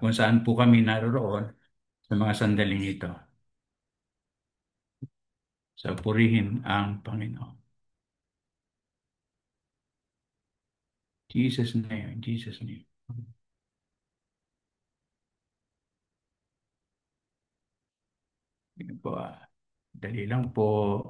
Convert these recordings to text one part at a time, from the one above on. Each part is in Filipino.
kung saan po kami naroroon sa mga sandaling ito. So, purihin ang Panginoon. Jesus' name, Jesus' name. Sige po, dali lang po.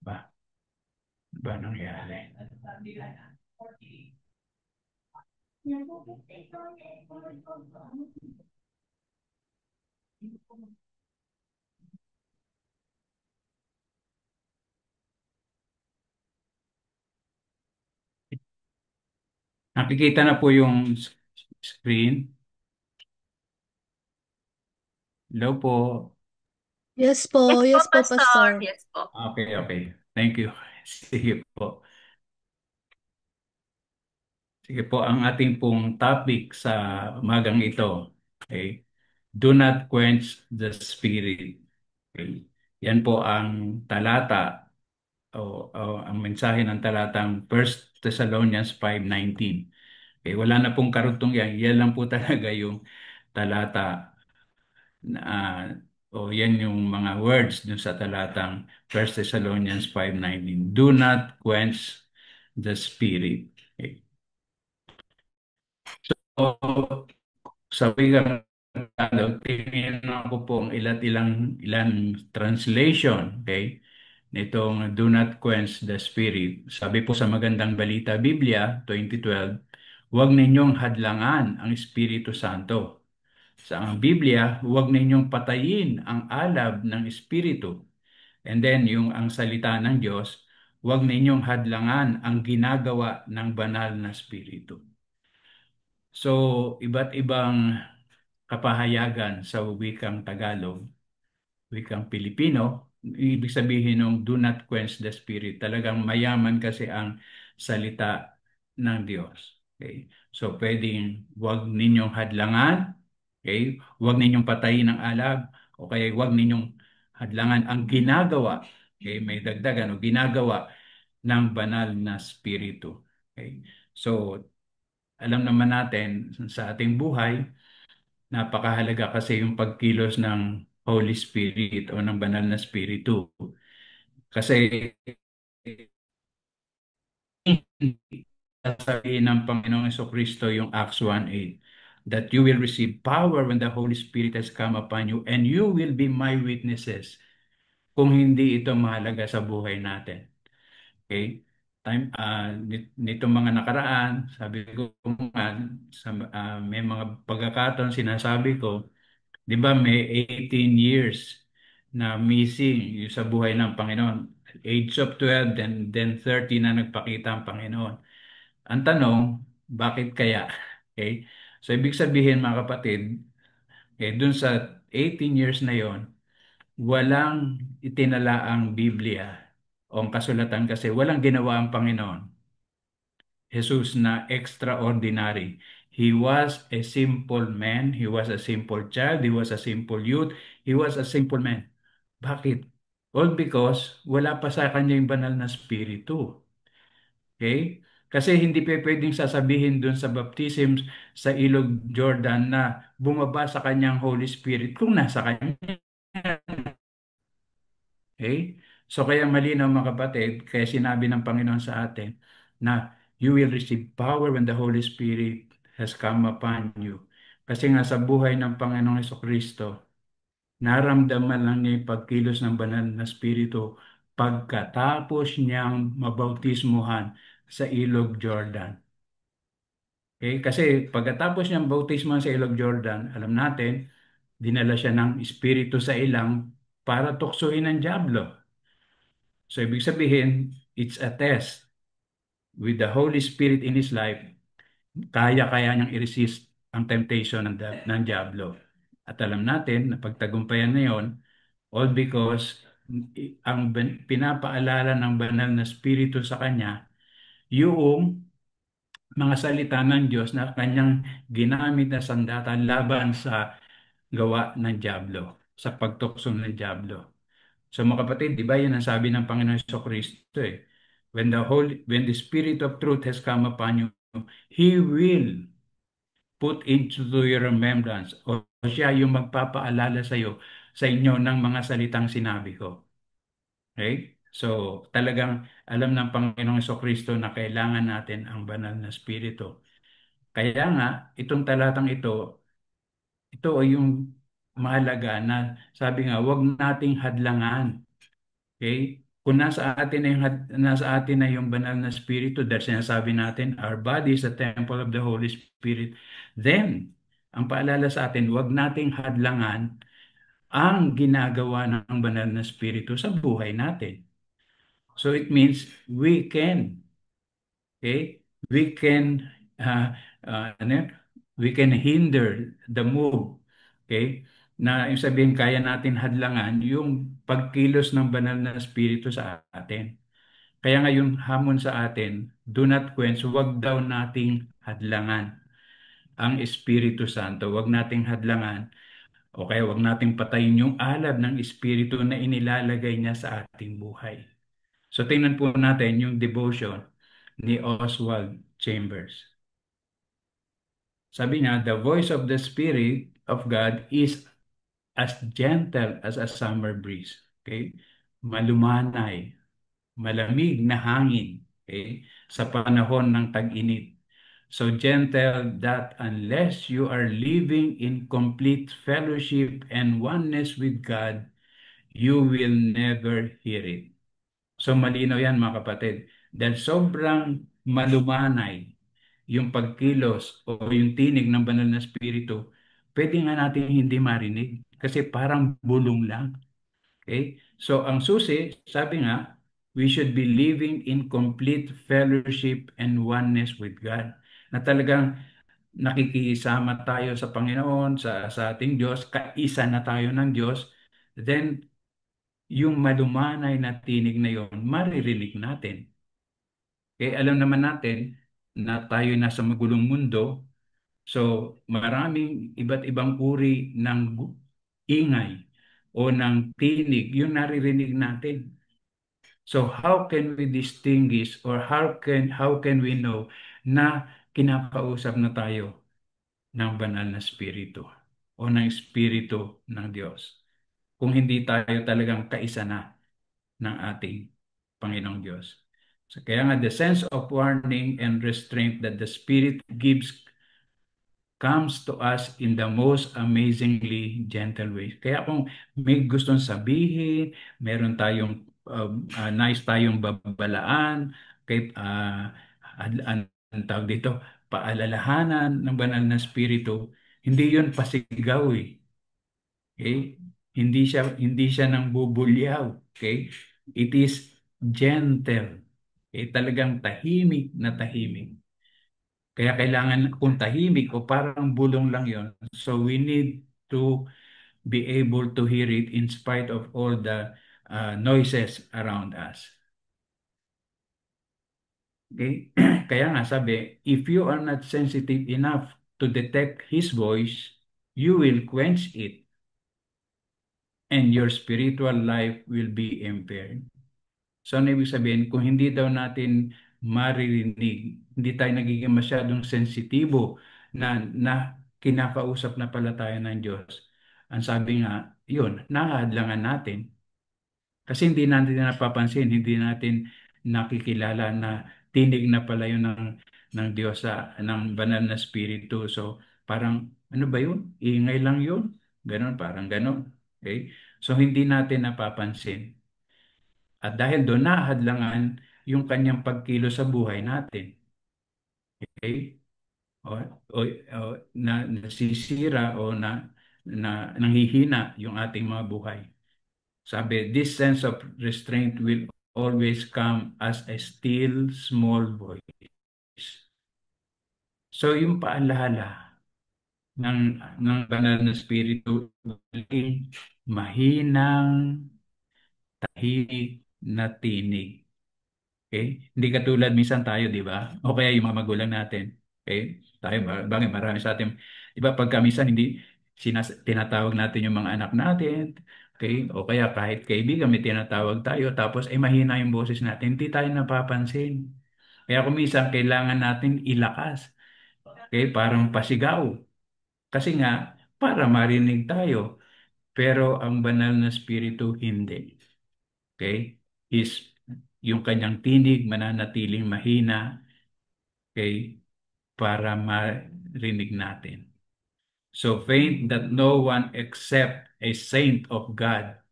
Ba, ba nangyari? Nakikita na po yung screen. Hello po. Yes po, Pastor. Yes po. Okay, okay. Thank you. Sige po. Sige po, ang ating pong topic sa umagang ito, okay? Do not quench the spirit. Okay? Yan po ang talata o ang mensahe ng talatang 1 Thessalonians 5:19. Okay, wala na pong karugtong yan. Yan lang po talaga yung talata na o yan yung mga words dun sa talatang 1 Thessalonians 5:19. Do not quench the spirit. Okay. So, sa wikang Tagalog, tingin ako po ang ilan translation, okay? Nitong Do Not Quench the Spirit. Sabi po sa Magandang Balita Biblia 2012, huwag ninyong hadlangan ang Espiritu Santo. Sa ang Biblia, huwag ninyong patayin ang alab ng Espiritu. And then yung ang salita ng Diyos, huwag ninyong hadlangan ang ginagawa ng banal na Espiritu. So, iba't ibang kapahayagan sa wikang Tagalog, wikang Pilipino, ibig sabihin ng do not quench the spirit. Talagang mayaman kasi ang salita ng Diyos. Okay? So, pwedeng huwag ninyong hadlangan, okay? Huwag ninyong patayin ang alab, o kaya huwag ninyong hadlangan ang ginagawa, okay? May dagdagan o ginagawa ng banal na spiritu. Okay? So, alam naman natin sa ating buhay, napakahalaga kasi yung pagkilos ng Holy Spirit o ng banal na spiritu. Kasi sasabihin ng Panginoong Kristo yung Acts 1:8 that you will receive power when the Holy Spirit has come upon you and you will be my witnesses. Kung hindi ito mahalaga sa buhay natin. Okay? Nitong mga nakaraan, sabi ko nga, may mga pagkakataon sinasabi ko, di ba may 18 years na missing yung sa buhay ng Panginoon. Age of 12, then 30 na nagpakita ang Panginoon. Ang tanong, bakit kaya? Okay? So, ibig sabihin mga kapatid, dun sa 18 years na yon, walang itinala ang Biblia o ang kasulatan kasi walang ginawa ang Panginoon. Jesus na extraordinary. He was a simple man, he was a simple child, he was a simple youth, he was a simple man. Bakit? All because wala pa sa kanya yung banal na spiritu. Okay? Kasi hindi pa pwedeng sasabihin doon sa baptism sa Ilog Jordan na bumaba sa kanyang Holy Spirit kung nasa kanya. Okay? So kaya malinaw mga kapatid, kaya sinabi ng Panginoon sa atin na you will receive power when the Holy Spirit has come upon you. Kasi nga sa buhay ng Panginoong Kristo, naramdaman lang niya yung pagkilos ng banal na Espiritu pagkatapos niyang mabautismuhan sa Ilog Jordan. Okay? Kasi pagkatapos niyang bautismuhan sa Ilog Jordan, alam natin, dinala siya ng Espiritu sa ilang para tuksoin ng diablo. So, ibig sabihin, it's a test. With the Holy Spirit in his life, kaya-kaya niyang i-resist ang temptation ng Diablo. At alam natin na pagtagumpayan na yon, all because pinapaalala ng banal na spirito sa kanya yung mga salita ng Diyos na kanyang ginamit na sandata laban sa gawa ng Diablo, sa pagtukso ng Diablo. So mga kapatid, di ba yan ang sabi ng Panginoon Kristo eh. When the Spirit of truth has come upon you, He will put into your remembrance o siya yung magpapaalala sa iyo sa inyo ng mga salitang sinabi ko. Okay? So, talagang alam ng Panginoong Kristo na kailangan natin ang banal na Espiritu. Kaya nga, itong talatang ito ay yung mahalaga na sabi nga, huwag nating hadlangan. Okay? Kung nasa atin na yung banal na Espiritu, dahil sinasabi natin, our body is a temple of the Holy Spirit, then, ang paalala sa atin, huwag nating hadlangan ang ginagawa ng banal na Espiritu sa buhay natin. So it means we can, okay? We can, ano yun? We can hinder the move, okay? Na yung sabihin, kaya natin hadlangan yung pagkilos ng banal na Espiritu sa atin. Kaya ngayon hamon sa atin, do not quench, wag daw nating hadlangan ang Espiritu Santo. Wag nating hadlangan o kaya wag nating patayin yung alab ng Espiritu na inilalagay niya sa ating buhay. So tingnan po natin yung devotion ni Oswald Chambers. Sabi niya, the voice of the Spirit of God is as gentle as a summer breeze. Okay? Malumanay, malamig na hangin, okay? Sa panahon ng tag-init. So gentle that unless you are living in complete fellowship and oneness with God, you will never hear it. So malinaw yan mga kapatid. Dahil sobrang malumanay yung pagkilos o yung tinig ng banal na spirito, pwede nga natin hindi marinig kasi parang bulong lang. Okay? So ang susi, sabi nga, we should be living in complete fellowship and oneness with God. Na talagang nakikisama tayo sa Panginoon, sa ating Diyos, kaisa na tayo ng Diyos, then yung malumanay na tinig na yon, maririnig natin. Okay? Alam naman natin na tayo nasa magulong mundo, so maraming iba't ibang uri ng ingay o ng tinig, yung naririnig natin. So how can we distinguish or how can we know na kinakausap na tayo ng banal na spirito o ng espiritu ng Diyos kung hindi tayo talagang kaisa na ng ating Panginoong Diyos. So kaya nga the sense of warning and restraint that the Spirit gives comes to us in the most amazingly gentle way. Kaya kung may gustong sabihin, meron tayong nice tayong babalaan, kahit ang tawag dito, paalalahanan ng banal na spirito, hindi yun pasigaw eh. Okay? Hindi siya nang bubulyaw. Okay? It is gentle. Okay? Talagang tahimik na tahimik. Kaya kailangan kung tahimik o parang bulong lang yon. So we need to be able to hear it in spite of all the noises around us. Okay? Kaya nga sabi, if you are not sensitive enough to detect His voice, you will quench it and your spiritual life will be impaired. So ano ibig sabihin, kung hindi daw natin maririnig, hindi tayo nagiging masyadong sensitibo na kinakausap na pala tayo ng Diyos. Ang sabi nga, yun, nahahadlangan natin. Kasi hindi natin napapansin, hindi natin nakikilala na tinig na pala yun ng Diyos ng banal na spirito. So parang, ano ba yun? Ingay lang yun? Ganon, parang ganon. Okay? So hindi natin napapansin. At dahil doon nahadlangan yung kanyang pagkilo sa buhay natin. Okay? O, o nasisira o nanghihina yung ating mga buhay. Sabi, this sense of restraint will always come as a still small voice. So yung paalala ng banal na spirito, mahinang tahimik na tinig. Okay? Hindi katulad minsan tayo, di ba? O kaya yung mga magulang natin. Okay? Tayo, bagay, marami sa atin. Di ba, pagka minsan hindi tinatawag natin yung mga anak natin, Okay? O kaya kahit kaibigan, may tinatawag tayo, tapos ay mahina yung boses natin, hindi tayo napapansin. Kaya kung minsan kailangan natin ilakas, okay? Parang pasigaw. Kasi nga, para marinig tayo. Pero ang banal na spirito, hindi. Okay? Is yung kanyang tinig mananatiling mahina, okay? Para marinig natin. So faint that no one except a saint of God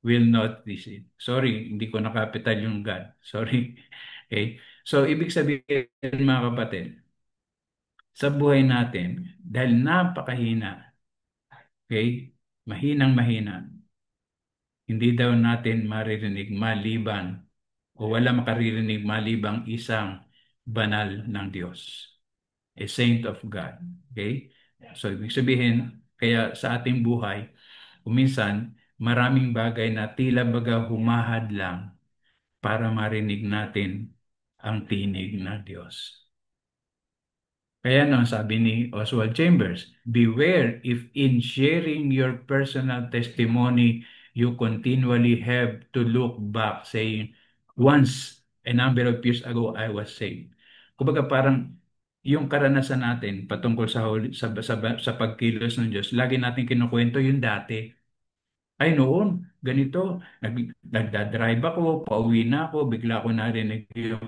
will not receive. Sorry, hindi ko nakapital yung God. Sorry. Okay? So, ibig sabihin, mga kapatid, sa buhay natin, dahil napakahina, okay? Mahinang mahina, hindi daw natin maririnig maliban o wala makaririnig malibang isang banal ng Diyos. A saint of God. Okay? So, ibig sabihin, kaya sa ating buhay, kuminsan, maraming bagay na tila baga humahad lang para marinig natin ang tinig ng Diyos. Kaya no, sabi ni Oswald Chambers, beware if in sharing your personal testimony, you continually have to look back saying, once, a number of years ago, I was saved. Kumbaga parang yung karanasan natin patungkol sa pagkilos ng Diyos, lagi natin kinukwento yung dati. Ay noon, ganito, nagdadrive ako, pauwi na ako, bigla ko narinig yung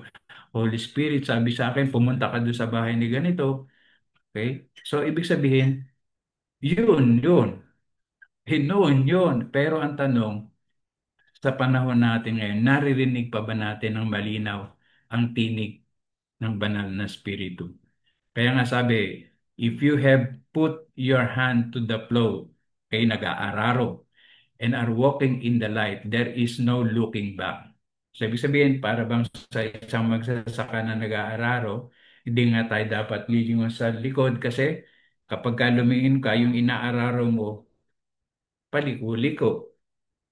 Holy Spirit, sabi sa akin, pumunta ka doon sa bahay ni ganito. Okay? So, ibig sabihin, yun. Noon yun. Pero ang tanong, sa panahon natin ngayon, naririnig pa ba natin ng malinaw ang tinig ng banal na Espiritu? Kaya nga sabi, if you have put your hand to the plow, kay nag-aararo, and are walking in the light, there is no looking back. So, ibig sabihin, para bang sa isang magsasaka na nag-aararo, hindi nga tayo dapat lilingon sa likod kasi kapag ka lumingin ka, yung inaararo mo, paliko-liko.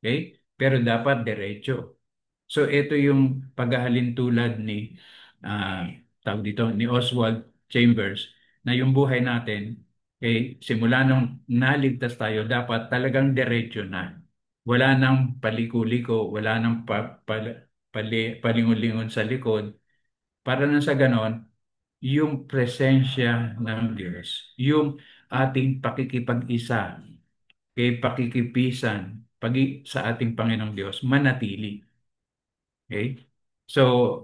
Okay? Pero dapat diretso. So, ito yung paghahalin tulad ni, ah tawag dito, ni Oswald Chambers, na yung buhay natin, okay, simula nung naligtas tayo, dapat talagang diretso na. Wala nang paliko-liko, wala nang palingon-lingon sa likod. Para na sa ganon, yung presensya ng Diyos, yung ating pakikipag-isa, kay pakikipisan sa ating Panginoong Diyos, manatili. Okay? So,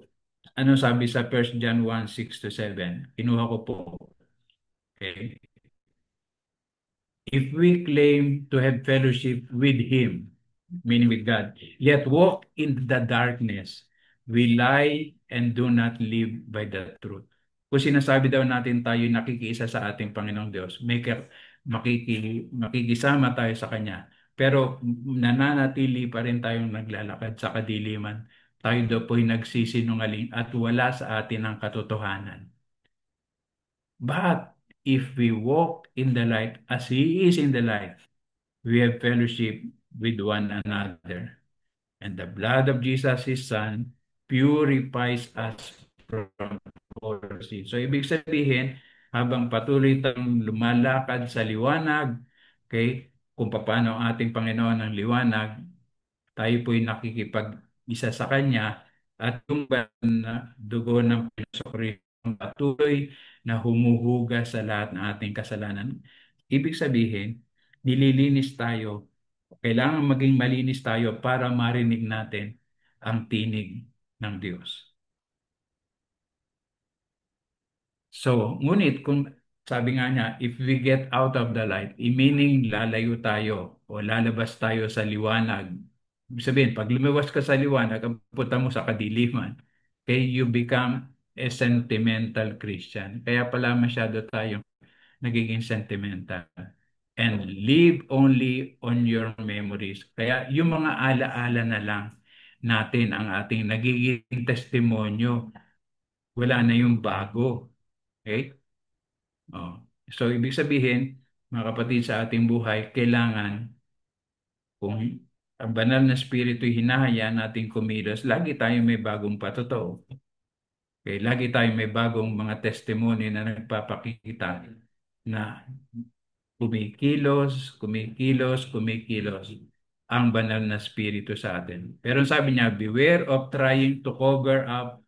ano sabi sa 1 John 1:6-7? Kinuha ko po. Okay? If we claim to have fellowship with Him, meaning with God, yet walk in the darkness, we lie and do not live by the truth. Kung sinasabi daw natin tayo nakikiisa sa ating Panginoong Diyos, makikisama tayo sa Kanya, pero nananatili pa rin tayong naglalakad sa kadiliman. Tayo daw po'y nagsisinungaling at wala sa atin ang katotohanan. But if we walk in the light as He is in the light, we have fellowship with one another. And the blood of Jesus, His Son, purifies us from all sin. So, ibig sabihin, habang patuloy tayong lumalakad sa liwanag, okay, kung paano ang ating Panginoon ang liwanag, tayo po'y nakikipag-isa sa Kanya at yung na dugo ng Panginoon patuloy na humuhugas sa lahat ng ating kasalanan. Ibig sabihin, nililinis tayo. Kailangan maging malinis tayo para marinig natin ang tinig ng Diyos. So, ngunit kung sabi nga niya, if we get out of the light, meaning lalayo tayo o lalabas tayo sa liwanag. Ibig sabihin, pag lumiwas ka sa liwanag, ang punta mo sa kadiliman, okay, you become a sentimental Christian. Kaya pala masyado tayong nagiging sentimental. And live only on your memories. Kaya yung mga alaala na lang natin ang ating nagiging testimonyo. Wala na yung bago. Okay? Oh. So, ibig sabihin, mga kapatid sa ating buhay, kailangan kung ang banal na spirito hinahayaan nating kumilos, lagi tayong may bagong patotoo. Okay? Lagi tayong may bagong mga testimony na nagpapakita na kumikilos. ang banal na spirito sa atin. Pero sabi niya, beware of trying to cover up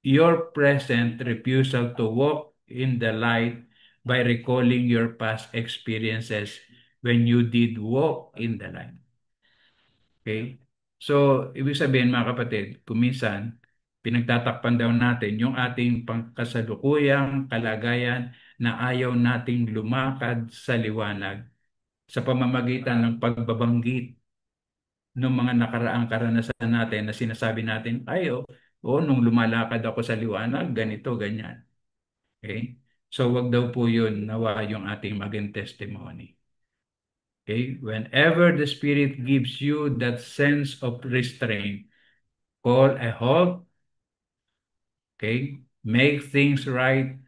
your present refusal to walk in the light by recalling your past experiences when you did walk in the light. Okay? So, ibig sabihin mga kapatid, kuminsan, pinagtatakpan daw natin yung ating pangkasalukuyang kalagayan na ayaw nating lumakad sa liwanag sa pamamagitan ng pagbabanggit ng mga nakaraang karanasan natin na sinasabi natin, ay, nung lumalakad ako sa liwanag, ganito, ganyan. Okay? So, wag daw po yun nawa yung ating maging testimony. Okay? Whenever the Spirit gives you that sense of restraint, call a halt, okay? Make things right,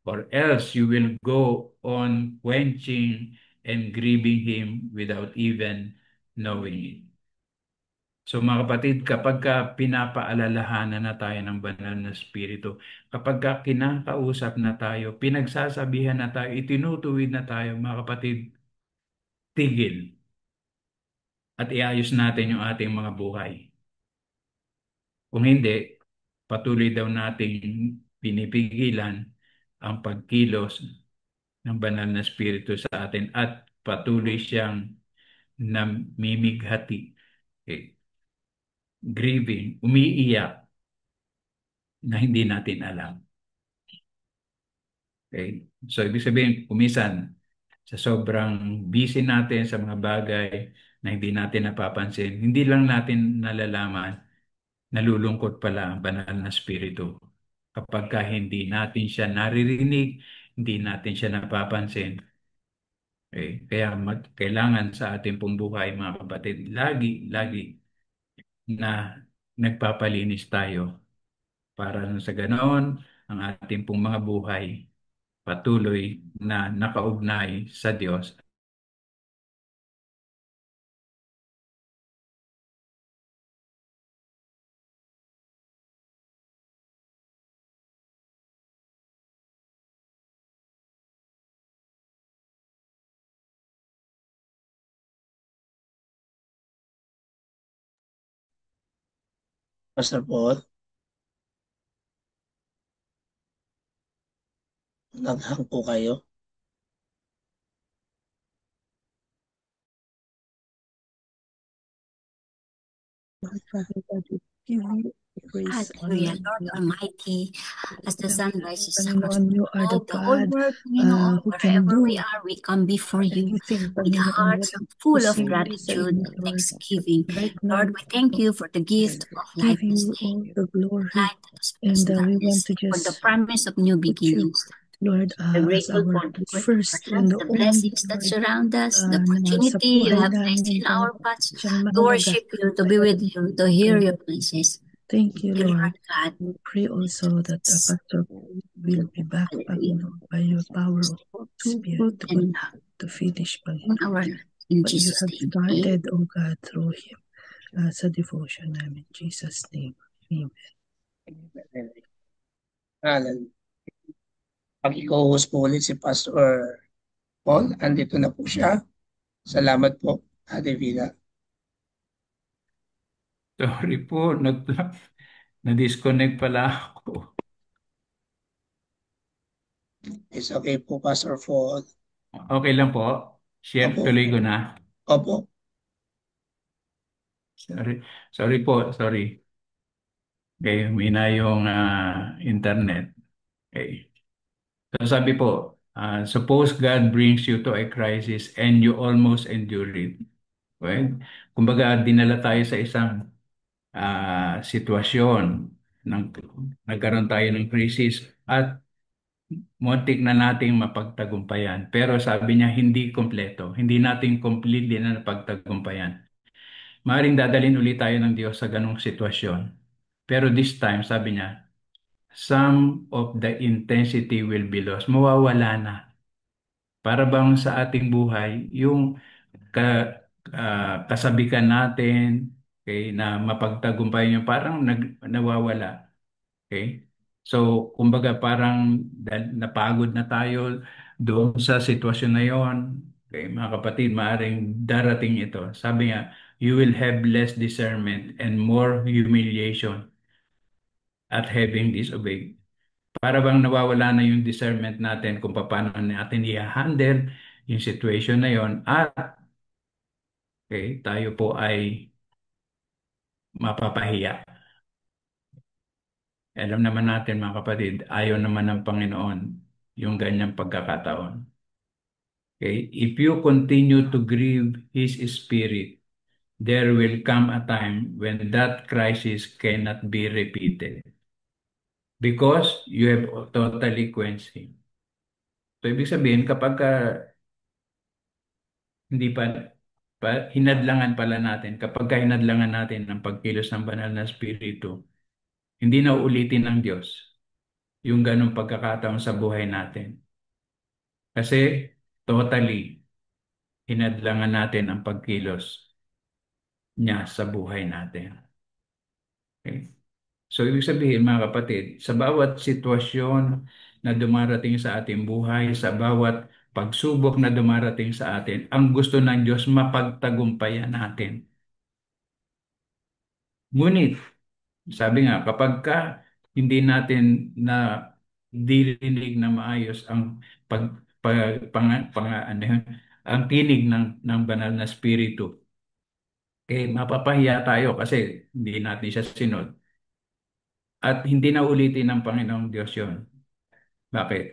or else you will go on quenching and grieving Him without even knowing it. So mga kapatid, kapag ka pinapaalalahanan na tayo ng banal na spirito, kapag ka kinakausap na tayo, pinagsasabihan na tayo, itinutuwid na tayo, mga kapatid, tigil at iayos natin yung ating mga buhay. Kung hindi, patuloy daw nating pinipigilan ang pagkilos ng banal na spirito sa atin at patuloy siyang namimighati, grieving, umiiyak na hindi natin alam. Okay? So, ibig sabihin, kumisan, sa sobrang busy natin sa mga bagay na hindi natin napapansin, hindi lang natin nalalaman, nalulungkot pala ang banal na spirito. Kapag ka hindi natin siya naririnig, hindi natin siya napapansin. Okay? Kaya kailangan sa ating pong buhay, mga kapatid, lagi na nagpapalinis tayo para nang sa ganoon ang ating pong mga buhay patuloy na nakaugnay sa Diyos. Pastor Paul, naghang po kayo. Lord Father God, we give you praise, honor, Hallelujah, and Lord glory. Almighty, as the sun rises across Panginoon, the you are the globe, the whole God world, Panginoon, who can wherever we do are, we come before you anything, with Panginoon. hearts Walang full of posible sa gratitude inyo, and Lord. thanksgiving. Right now, Lord, we thank you for the gift of give life this you day, all the glory. light that was And present we want darkness, to for the just promise of new put you, beginnings. Lord, We're as grateful our for the great first and presence, the the only, blessings that Lord, surround us, the na sa opportunity you buhay have placed namin, in our Panginoon. paths Siyang to mahalaga. worship you, to be with you, to hear your voices. Thank you, Dear Lord. Lord God, We pray also that the pastor will be back, Panginoon, by your power of Spirit and to finish, in Panginoon, in what you Jesus' have name. started, O God, through him sa devotion namin. In Jesus' name. Amen. Hallelujah. Pag-i-co-host po ulit si Pastor Paul, andito na po siya. Salamat po, Ate Vida. Sorry po, na-disconnect pala ako. It's okay po, Pastor Paul. Okay lang po. Share, Opo. tuloy ko na. Opo. Sorry, sorry po, sorry. Okay, humina yung internet. Okay. So sabi po, suppose God brings you to a crisis and you almost endure it. Well, kumbaga dinala tayo sa isang sitwasyon ng nagkaroon tayo ng crisis at muntik na nating mapagtagumpayan. Pero sabi niya hindi kompleto. Hindi natin completely na napagtagumpayan. Maring dadalhin ulit tayo ng Diyos sa ganong sitwasyon. Pero this time, sabi niya, some of the intensity will be lost. Mawawala na. Para bang sa ating buhay, yung kasabikan natin, okay, na mapagtagumpayan yung parang nawawala. Okay? So, kumbaga parang napagod na tayo doon sa sitwasyon na yon. Okay, mga kapatid, maaring darating ito. Sabi nga, you will have less discernment and more humiliation at having disobeyed. Para bang nawawala na yung discernment natin kung paano natin i-handle yung situation na yon at tayo po ay mapapahiya. Alam naman natin mga kapatid, ayaw naman ng Panginoon yung ganyang pagkakataon. Okay? If you continue to grieve His Spirit, there will come a time when that crisis cannot be repeated because you have totally quenched Him. So, ibig sabihin, kapag hindi hinadlangan pala natin, kapag hinadlangan natin ang pagkilos ng banal na Espiritu, hindi na uulitin ng Diyos yung ganong pagkakataon sa buhay natin. Kasi totally hinadlangan natin ang pagkilos niya sa buhay natin. Okay? So, ibig sabihin mga kapatid, sa bawat sitwasyon na dumarating sa ating buhay, sa bawat pagsubok na dumarating sa atin, ang gusto ng Diyos mapagtagumpayan natin. Ngunit, sabi nga, kapag hindi natin na dirinig na maayos ang ano yun, ang tinig ng banal na spirito, mapapahiya tayo kasi hindi natin siya sinod. At hindi na ulitin ng Panginoong Diyos yun. Bakit?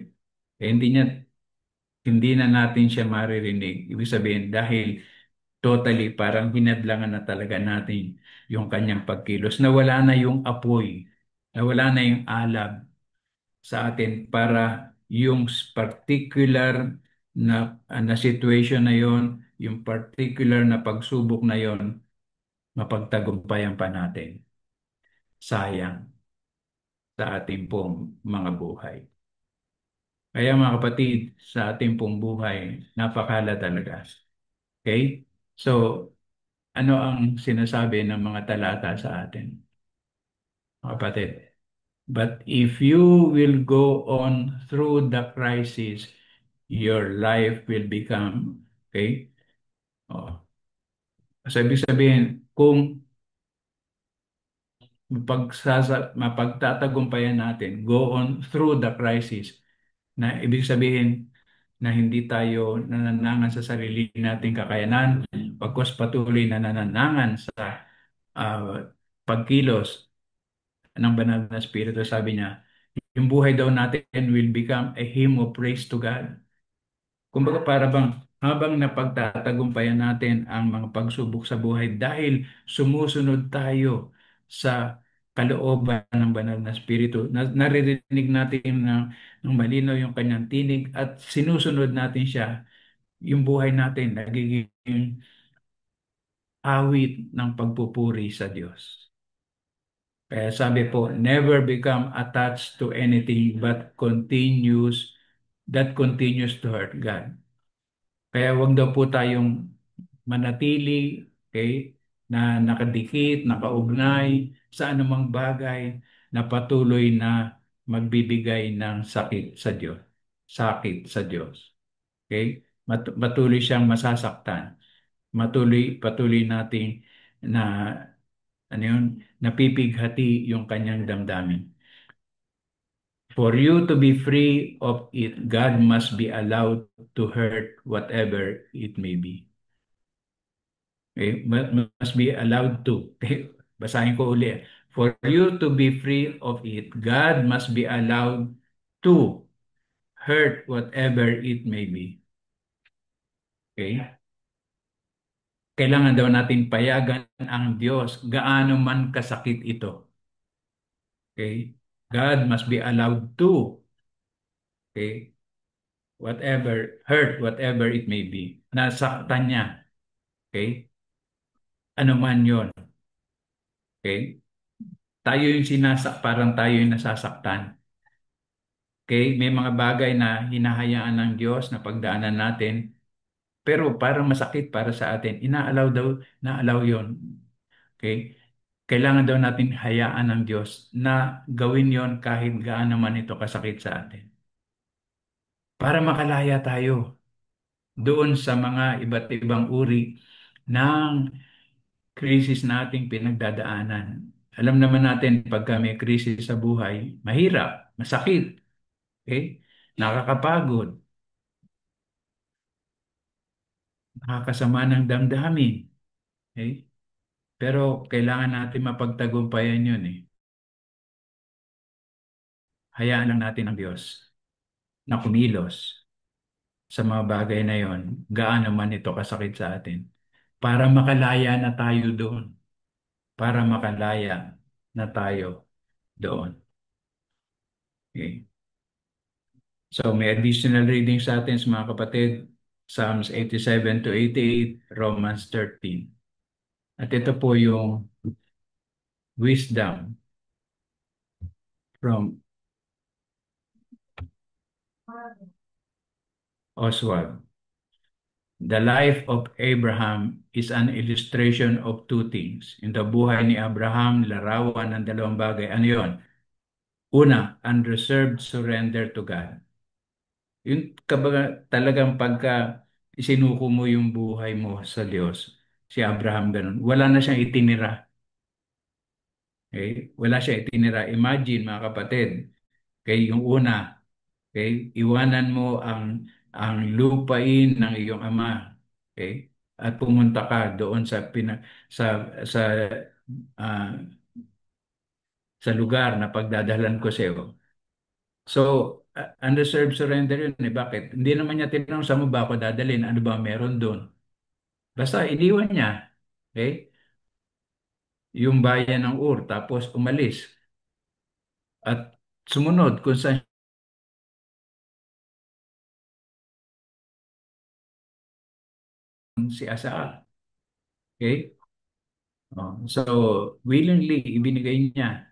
Hindi na natin siya maririnig. Ibig sabihin, dahil totally parang hinadlangan na talaga natin yung kanyang pagkilos. Nawala na yung apoy, nawala na yung alab sa atin para yung particular na situation na yon, yung particular na pagsubok na yon, mapagtagumpayan pa natin. Sayang sa ating pong mga buhay. Kaya mga kapatid, sa ating pong buhay, napakahalaga talaga. Okay? So, ano ang sinasabi ng mga talata sa atin, mga kapatid? But if you will go on through the crisis, your life will become, okay? Oh. So, ibig sabihin, kung mapagtatagumpayan natin, go on through the crisis, na ibig sabihin na hindi tayo nananangan sa sarili nating kakayanan, pagkos patuloy na nananangan sa pagkilos ng banal na Espiritu. Sabi niya, yung buhay daw natin will become a hymn of praise to God. Kumbaga para bang habang napagtatagumpayan natin ang mga pagsubok sa buhay dahil sumusunod tayo sa kalooban ng banal na Espiritu, naririnig natin ng malinaw yung kanyang tinig at sinusunod natin siya, yung buhay natin nagiging awit ng pagpupuri sa Diyos. Kaya sabi po, never become attached to anything that continues to hurt God. Kaya wag daw po tayong manatili, okay, na nakadikit, nakaugnay sa anumang bagay na patuloy na magbibigay ng sakit sa Diyos. Sakit sa Diyos. Okay? Patuloy siyang masasaktan. Patuloy nating na napipighati yung kanyang damdamin. For you to be free of it, God must be allowed to hurt whatever it may be. Okay? Must be allowed to. Okay? Basahin ko uli. For you to be free of it, God must be allowed to hurt whatever it may be. Okay? Kailangan daw natin payagan ang Diyos gaano man kasakit ito. Okay? God must be allowed to, okay, whatever it may be. Nasaktan niya. Okay? Ano man yon. Okay? Parang tayo yung nasasaktan. Okay? May mga bagay na hinahayaan ng Diyos na pagdaanan natin, pero parang masakit para sa atin. Inaalaw yon. Okay? Kailangan daw natin hayaan ng Diyos na gawin yon kahit gaano man ito kasakit sa atin. Para makalaya tayo. doon sa mga iba't ibang uri ng krisis nating pinagdadaanan. Alam naman natin pagka may krisis sa buhay, mahirap, masakit, okay? Nakakapagod, nakakasama ng damdamin, okay? Pero kailangan natin mapagtagumpayan yun eh. Hayaan lang natin ang Diyos na kumilos sa mga bagay na yon, gaano man ito kasakit sa atin, para makalaya na tayo doon, para makalaya na tayo doon. Okay. So may additional reading sa atin mga kapatid, Psalms 87 to 88, Romans 13. At ito po yung wisdom from Oswald. The life of Abraham is an illustration of two things. In the buhay ni Abraham, larawan ng dalawang bagay. Ano yun? Una, unreserved surrender to God. Yung talagang pagka isinuko mo yung buhay mo sa Diyos, si Abraham ganun, wala na siyang itinira. Okay? Wala siya itinira. Imagine mga kapatid, okay, yung una, okay, iwanan mo ang lupain ng iyong ama, okay? At pumunta ka doon sa ah, sa lugar na pagdadalan ko sa iyo. So, unreserved surrender yun eh. Bakit? Hindi naman niya tinanong saan mo ba ako dadalhin? Ano ba meron doon? Basta iniwan niya. Okay? Yung bayan ng Ur, tapos umalis. At sumunod kung saan si Asa. Okay? Oh, so, willingly ibinigay niya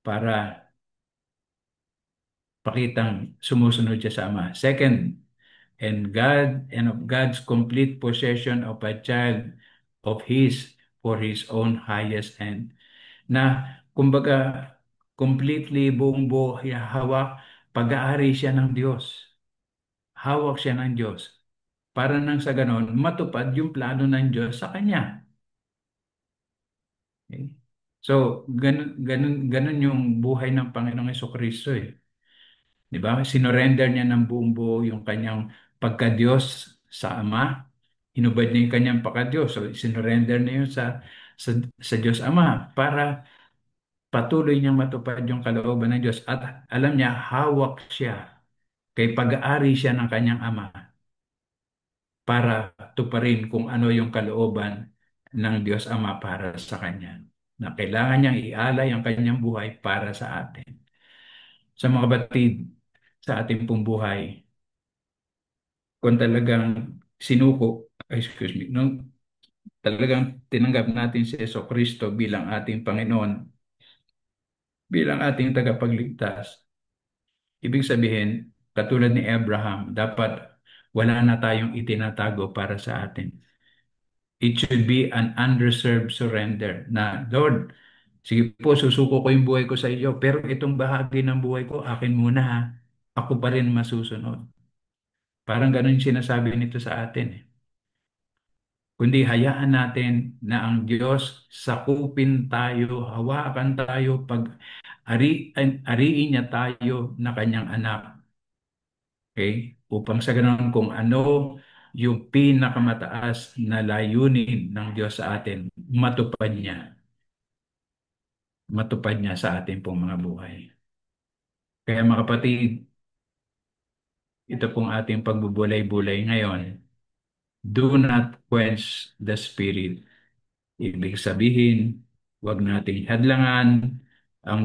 para pakitang sumusunod siya sa Ama. Second, and of God's complete possession of a child of His for His own highest end. Na, kumbaga, completely buong buo hawak, pag-aari siya ng Diyos. Hawak siya ng Diyos. Para nang sa ganon, matupad yung plano ng Diyos sa kanya. Okay? So, ganun yung buhay ng Panginoong Hesukristo eh. Di ba? Sinorender niya ng buong buo yung kanyang pagka-Diyos sa Ama. Hinubad niya yung kanyang pagka-Diyos. So, sinorender niya yun sa Diyos Ama para patuloy niyang matupad yung kalooban ng Diyos. At alam niya, hawak siya kay pag-aari siya ng kanyang Ama para tuparin kung ano yung kalooban ng Diyos Ama para sa kanya. Na kailangan niyang ialay ang kanyang buhay para sa atin. Sa mga kapatid, sa ating pong buhay, kung talagang excuse me, nung talagang tinanggap natin si Kristo bilang ating Panginoon, bilang ating tagapagligtas, ibig sabihin, katulad ni Abraham, dapat wala na tayong itinatago para sa atin. It should be an unreserved surrender na, Lord, sige po, susuko ko yung buhay ko sa iyo, pero itong bahagi ng buhay ko, akin muna ha. Ako pa rin masusunod. Parang ganun yung sinasabi nito sa atin eh. Kundi hayaan natin na ang Diyos sakupin tayo, hawakan tayo, ariin niya tayo na kanyang anak. Okay? Upang sa ganun kung ano yung pinakamataas na layunin ng Diyos sa atin, matupad niya. Matupad niya sa ating pong mga buhay. Kaya mga kapatid, ito pong ating pagbubulay-bulay ngayon. Do not quench the Spirit. Ibig sabihin, huwag nating hadlangan ang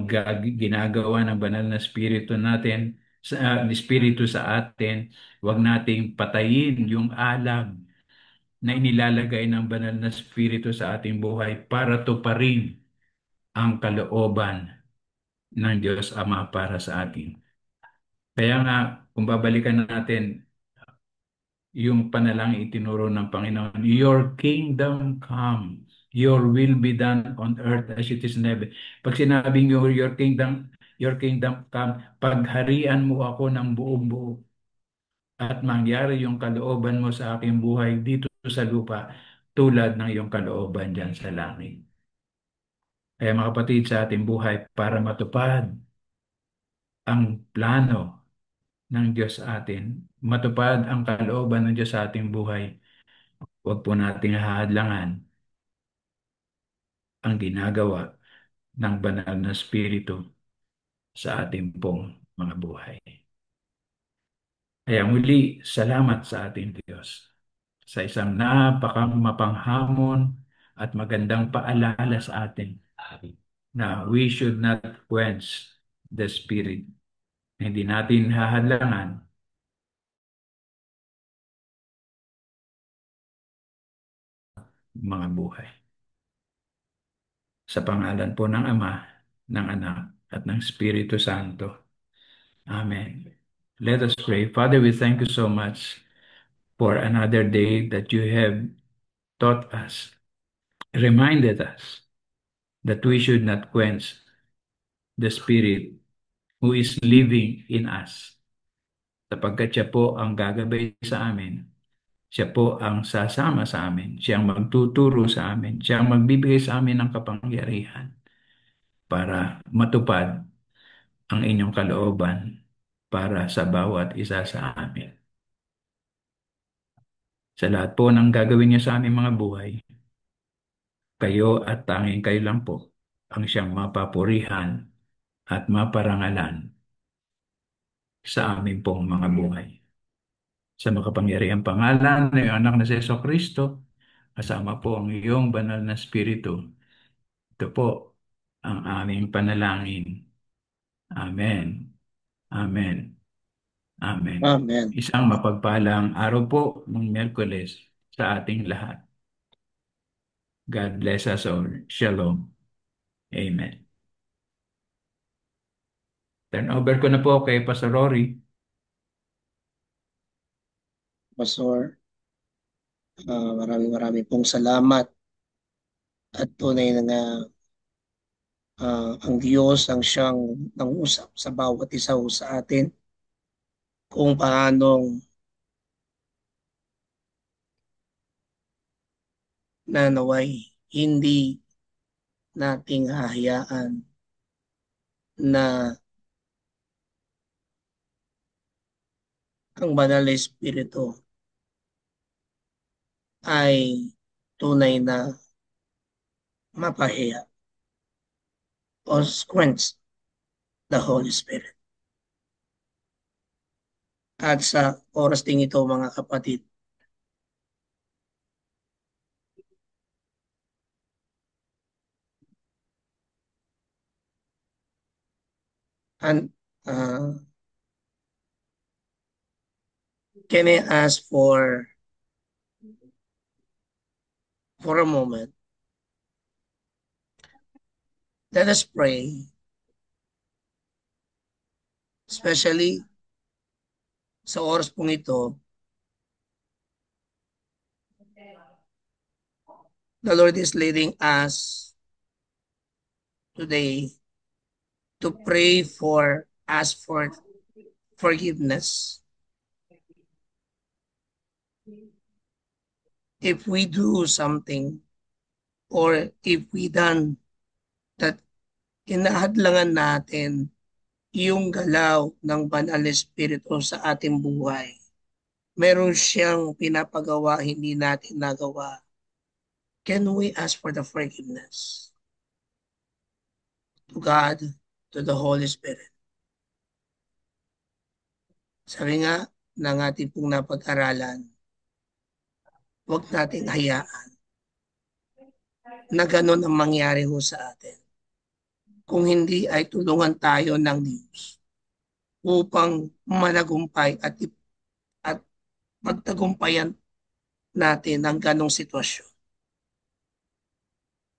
ginagawa ng banal na Espiritu natin, Espiritu sa atin. Huwag nating patayin yung alab na inilalagay ng banal na Espiritu sa ating buhay para tuparin ang kalooban ng Diyos Ama para sa atin. Kaya nga, kung babalikan natin yung panalangin itinuro ng Panginoon, Your kingdom come, Your will be done on earth as it is in heaven. Pag sinabing your kingdom come, pagharian mo ako ng buong buo. at mangyari yung kalooban mo sa aking buhay dito sa lupa tulad ng iyong kalooban dyan sa langit. Kaya mga kapatid, sa ating buhay para matupad ang plano ng Diyos sa atin, matupad ang kalooban ng Diyos sa ating buhay, huwag po nating hahadlangan ang ginagawa ng banal na Espiritu sa ating pong mga buhay. Kaya muli, salamat sa ating Diyos sa isang napakamapanghamon at magandang paalala sa atin na we should not quench the Spirit. Hindi natin hahadlangan mga buhay. Sa pangalan po ng Ama, ng Anak, at ng Espiritu Santo. Amen. Let us pray. Father, we thank you so much for another day that you have taught us, reminded us that we should not quench the Spirit who is living in us. Sapagkat siya po ang gagabay sa amin. Siya po ang sasama sa amin. Siya ang magtuturo sa amin. Siya ang magbibigay sa amin ng kapangyarihan para matupad ang inyong kalooban para sa bawat isa sa amin. Sa lahat po ng gagawin niyo sa aming mga buhay, kayo at tanging kayo lang po ang siyang mapapurihan at maparangalan sa aming pong mga buhay. Sa makapangyarihang pangalan ng iyong anak na si Jesucristo, kasama po ang iyong banal na Espiritu. Ito po ang aming panalangin. Amen. Amen. Amen. Amen. Isang mapagpalang araw po ng Miyerkules sa ating lahat. God bless us all. Shalom. Amen. Turn over ko na po kay Pastor Rory. Pastor, maraming pong salamat at tunay na ang Diyos ang siyang nangusap sa bawat isa sa atin kung paanong nanaway hindi nating hahayaan na ang banal na Espiritu ay tunay na mapahiya o quench the Holy Spirit. At sa oras ding ito mga kapatid, and can I ask for a moment? Let us pray, especially sa oras pong ito. The Lord is leading us today to pray for us for forgiveness. If we do something or if we done that inahadlangan natin yung galaw ng banal na Espiritu sa ating buhay, meron siyang pinapagawa hindi natin nagawa, can we ask for the forgiveness to God, to the Holy Spirit? Sabi nga ng ating pong napag-aralan, huwag nating hayaan na ganun ang mangyari ho sa atin. Kung hindi ay tulungan tayo ng Diyos upang managumpay at pagtagumpayan natin ang ganong sitwasyon.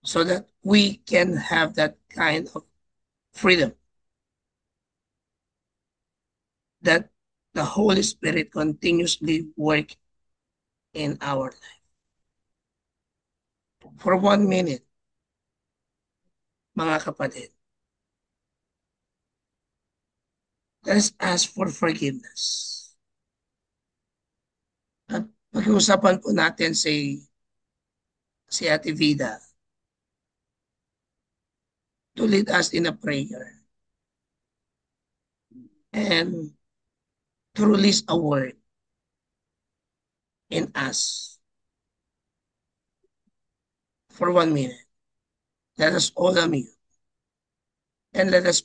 So that we can have that kind of freedom that the Holy Spirit continuously work in our life. For 1 minute, mga kapatid, let us ask for forgiveness. Pag-uusapan po natin si Ate Vida to lead us in a prayer and to release a word in us for 1 minute. Let us all unmute and let us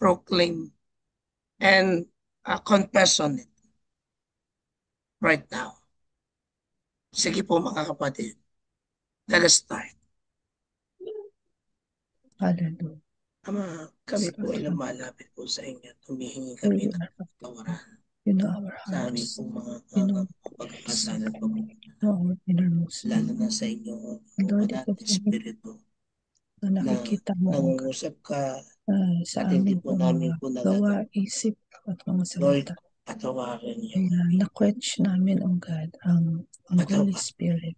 proclaim and confess on it right now. Sige po mga kapatid. Let us start. Hallelujah. Ama, kami po ay lumalapit po sa inyo. Tumihingi kami ng patawaran You know our sa aming hearts. pong mga You know pagkakasala at pagkukulang. our innermost. Lalo na sa inyo, o Lord, banal ito na Espiritu, na na nakikita mo nangungusap ka sa at hindi amin po po namin mga po gawa, nagagawa. isip at mga Lord, salita. patawarin niyo. Kaya na-quench namin, O God, ang Holy Patawarin. Spirit.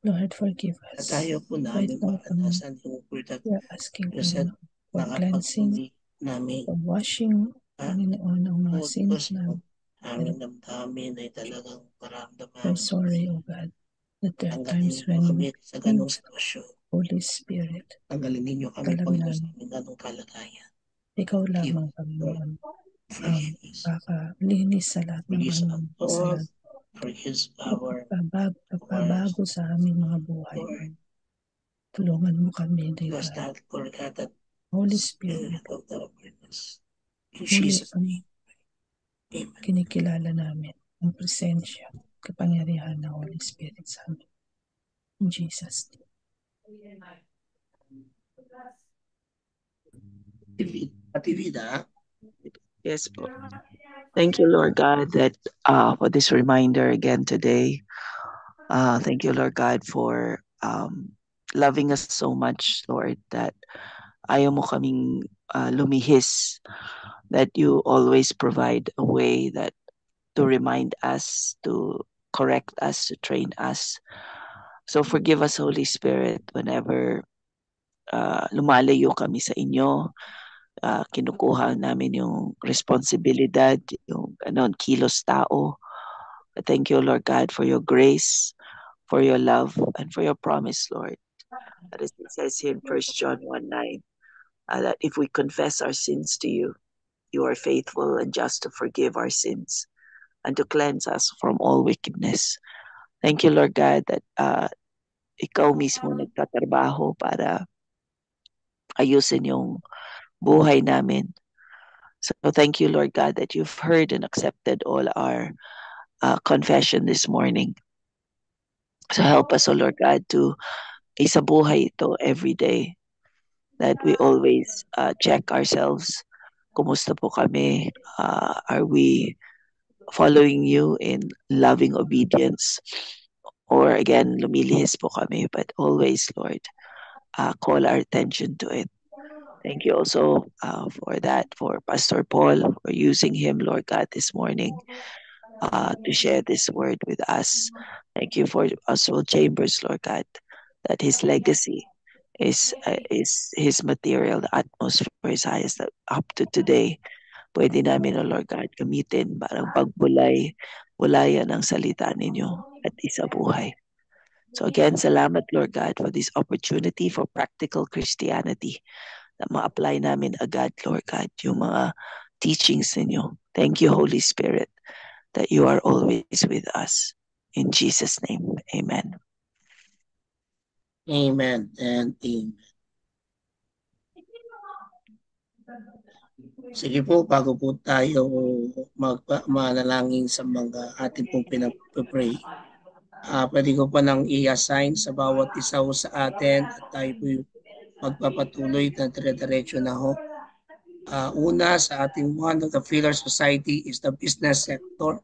Lord, forgive At us. tayo po Right namin now, maranasan yung word that we are asking, you said Panginoon, for cleansing, nakapag-uwi namin. for washing, Panginoon, ang mga sins na aming damdamin ay talagang maramdaman. we're sorry, O God, that there are Tanggalin times niyo when kami sa ganong sitwasyon. Holy Spirit, Tanggalin niyo kami, alam Panginoon, sa namin, aming ganong kalagayan. Ikaw Forgive lamang, us, Lord. Panginoon, ang Forgive us. kakalinis sa lahat ng Forgive aming our kasalanan. thoughts. Forgive our Pagpabago sa aming mga buhay. Lord. Tulungan mo kami, Give us Lord. that, Lord God, that Holy Spirit, spirit of the awareness. In muli Jesus' ang name. Amen. kinikilala namin ang presensya, kapangyarihan ng Holy Spirit sa amin. In Jesus' name. Ate Vida, Yes, po. Thank you, Lord God, that for this reminder again today. Thank you, Lord God, for loving us so much, Lord, that ayaw mo kaming lumihis, that you always provide a way that to remind us, to correct us, to train us. So forgive us, Holy Spirit, whenever lumalayo kami sa inyo, kinukuha namin yung responsibilidad, yung kilos tao. Thank you, Lord God, for your grace, for your love, and for your promise, Lord. As it says here in 1 John 1:9, that if we confess our sins to you, you are faithful and just to forgive our sins and to cleanse us from all wickedness. Thank you, Lord God, that ikaw mismo nagtatrabaho para ayusin yung buhay namin. So thank you, Lord God, that you've heard and accepted all our confession this morning. So help us, O Lord God, to isabuhay ito every day, that we always check ourselves. Kumusta po kami? Are we following you in loving obedience? Or again, lumilihis po kami, but always, Lord, call our attention to it. Thank you also for that, for Pastor Paul, for using him, Lord God, this morning to share this word with us. Thank you for Oswald Chambers, Lord God, that his legacy is his material, the utmost for his highest up to today. Pwede namin, O Lord God, gamitin parang bulayan ang salita ninyo at isabuhay. So again, salamat, Lord God, for this opportunity for practical Christianity na ma-apply namin agad, Lord God, yung mga teachings ninyo. Thank you, Holy Spirit, that you are always with us. In Jesus' name, amen. amen and amen. Sige po, bago po tayo manalangin sa mga ating pong pinapray, pwede ko pa nang i-assign sa bawat isa sa atin at tayo po magpapatuloy na dire-diretso na ho. Una sa ating one of the pillar society is the business sector.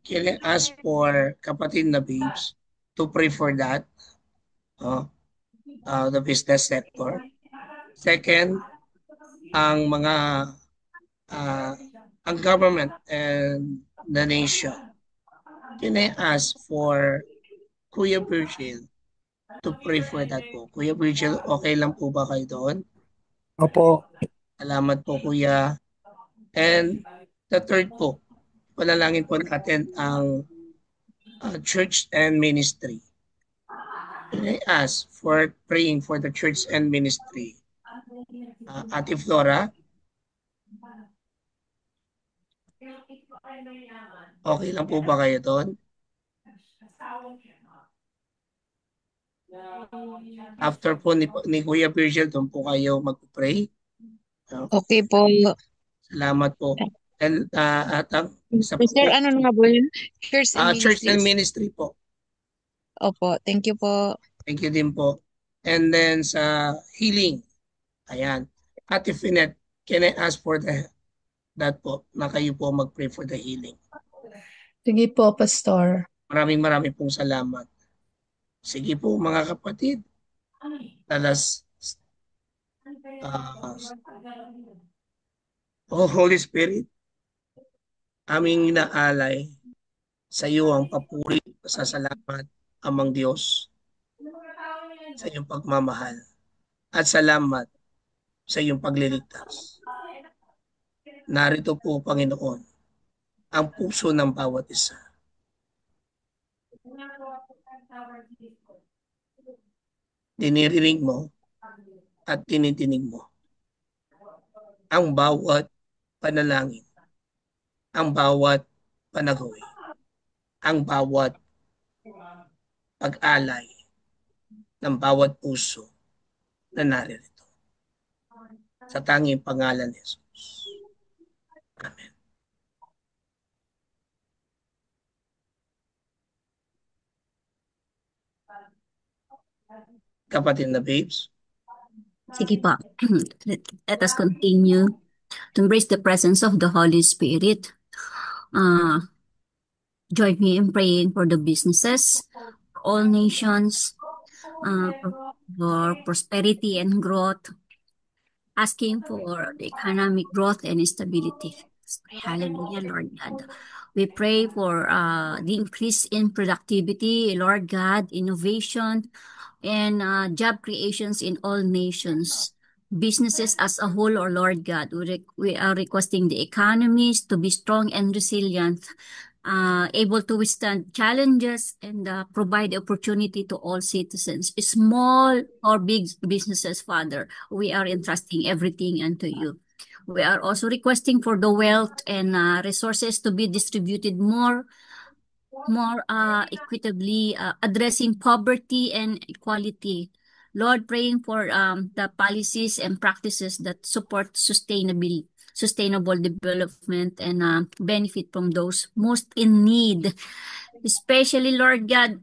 Can I ask for kapatid na babes to pray for that, the business sector. Second, ang mga ang government and the nation. Can I ask for Kuya Virgil to pray for that po? Kuya Virgil, okay lang po ba kayo doon? Opo. Salamat po, Kuya. And the third po, panalangin po natin ang church and ministry. Can I ask for praying for the church and ministry? Ate Flora? Okay lang po ba kayo doon? After po ni Kuya Virgil, doon po kayo mag-pray. Okay po. Salamat po. And at ang isa pa Sir, po, ano nga po yun? Church and church and ministries. ministry po. Opo, thank you po. Thank you din po. And then sa healing, ayan. Ate Finet, can I ask for that po, na kayo po mag-pray for the healing? Sige po, Pastor. Maraming pong salamat. Sige po mga kapatid. Talas, Holy Spirit, aming inaalay sa iyo ang papuri, pasasalamat, Amang Diyos, sa iyong pagmamahal. At salamat sa iyong pagliligtas. Narito po, Panginoon, ang puso ng bawat isa. Dinirinig mo at tinitinig mo ang bawat panalangin, ang bawat panagawi, ang bawat pag-alay ng bawat puso na naririto. Sa tanging pangalan ni Jesus. Amen. Kapatid na babes. Sige pa. Let us continue to embrace the presence of the Holy Spirit. Join me in praying for the businesses, all nations, for prosperity and growth, asking for the economic growth and stability. Hallelujah, Lord God. We pray for the increase in productivity, Lord God, innovation, and job creations in all nations. Businesses as a whole, or Lord God, we are requesting the economies to be strong and resilient, able to withstand challenges and provide opportunity to all citizens, small or big businesses, Father. We are entrusting everything unto you. We are also requesting for the wealth and resources to be distributed more equitably, addressing poverty and equality. Lord, praying for the policies and practices that support sustainable development and benefit from those most in need. Especially, Lord God,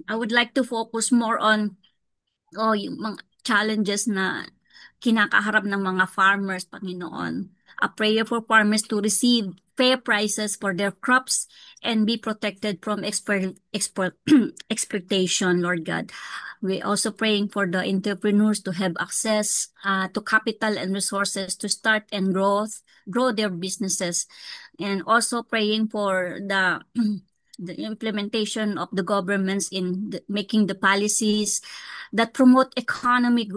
I would like to focus more on yung mga challenges na kinakaharap ng mga farmers, Panginoon. A prayer for farmers to receive fair prices for their crops and be protected from exploitation, Lord God. We're also praying for the entrepreneurs to have access to capital and resources to start and grow their businesses. And also praying for the implementation of the governments in making the policies that promote economic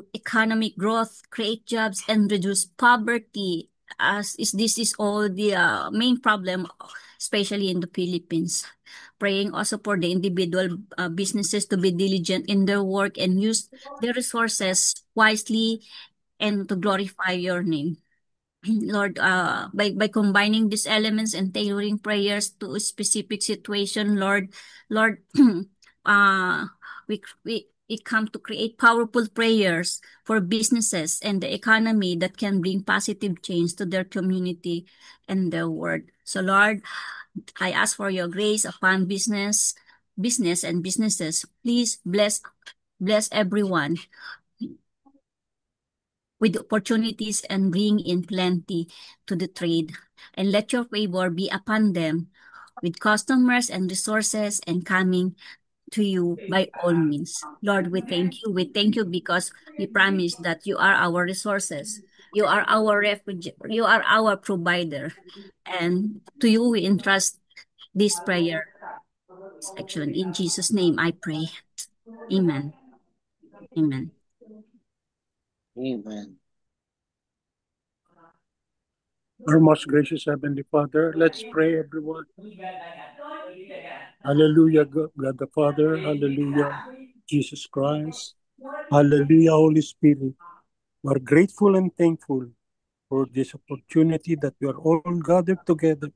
growth, create jobs, and reduce poverty. This is all the main problem, especially in the Philippines. Praying also for the individual businesses to be diligent in their work and use their resources wisely and to glorify your name. Lord, by combining these elements and tailoring prayers to a specific situation, Lord, we come to create powerful prayers for businesses and the economy that can bring positive change to their community and their world. So, Lord, I ask for your grace upon business and businesses. Please bless everyone with opportunities and bring in plenty to the trade. And let your favor be upon them with customers and resources and coming to you by all means. Lord, we thank you. We thank you because we promise that you are our resources. You are our refuge. You are our provider. And to you we entrust this prayer section. In Jesus' name I pray. Amen. Amen. Amen. Our most gracious Heavenly Father, let's pray, everyone. Hallelujah, God the Father. Hallelujah, Jesus Christ. Hallelujah, Holy Spirit. We're grateful and thankful for this opportunity that we are all gathered together,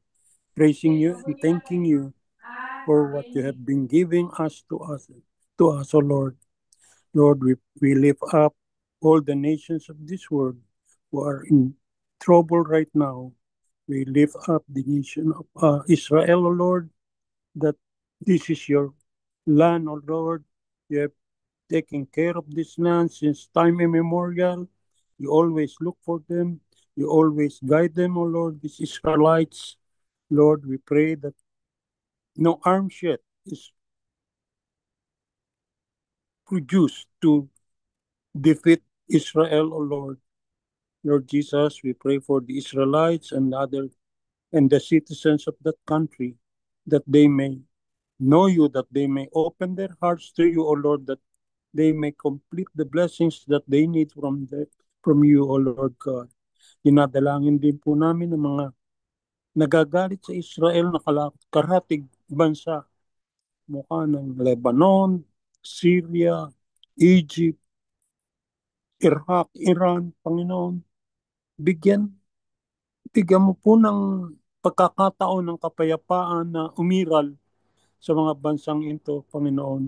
praising you and thanking you for what you have been giving to us, O Lord. Lord, we lift up all the nations of this world who are in trouble right now. We lift up the nation of Israel, O Lord, that this is your land, O Lord. You have taken care of this land since time immemorial. You always look for them. You always guide them, O Lord, these Israelites. Lord, we pray that no arms yet is produced to defeat Israel, O Lord. Lord Jesus, we pray for the Israelites and the citizens of that country that they may know you, that they may open their hearts to you, O Lord, that they may complete the blessings that they need from you, O Lord God. Dinadalangin din po namin ang mga nagagalit sa Israel na karatig bansa, mukha ng Lebanon, Syria, Egypt, Iraq, Iran, Panginoon. Bigyan mo po ng pagkakataon ng kapayapaan na umiral sa mga bansang ito, Panginoon,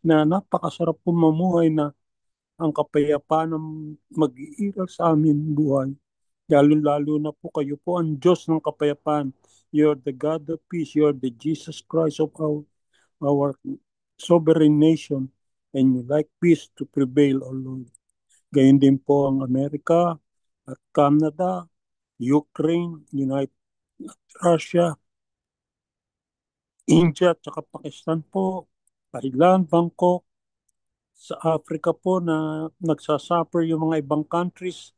na napakasarap po mamuhay na ang kapayapaan ng mag-iiral sa amin buhay. Lalo-lalo na po kayo po ang Diyos ng kapayapaan. You're the God of peace. You're the Jesus Christ of our sovereign nation. And you like peace to prevail, O Lord. Gayun din po ang Amerika at Canada, Ukraine, Russia, India, at Pakistan po, Thailand, Bangkok, sa Africa po na nagsasuffer yung mga ibang countries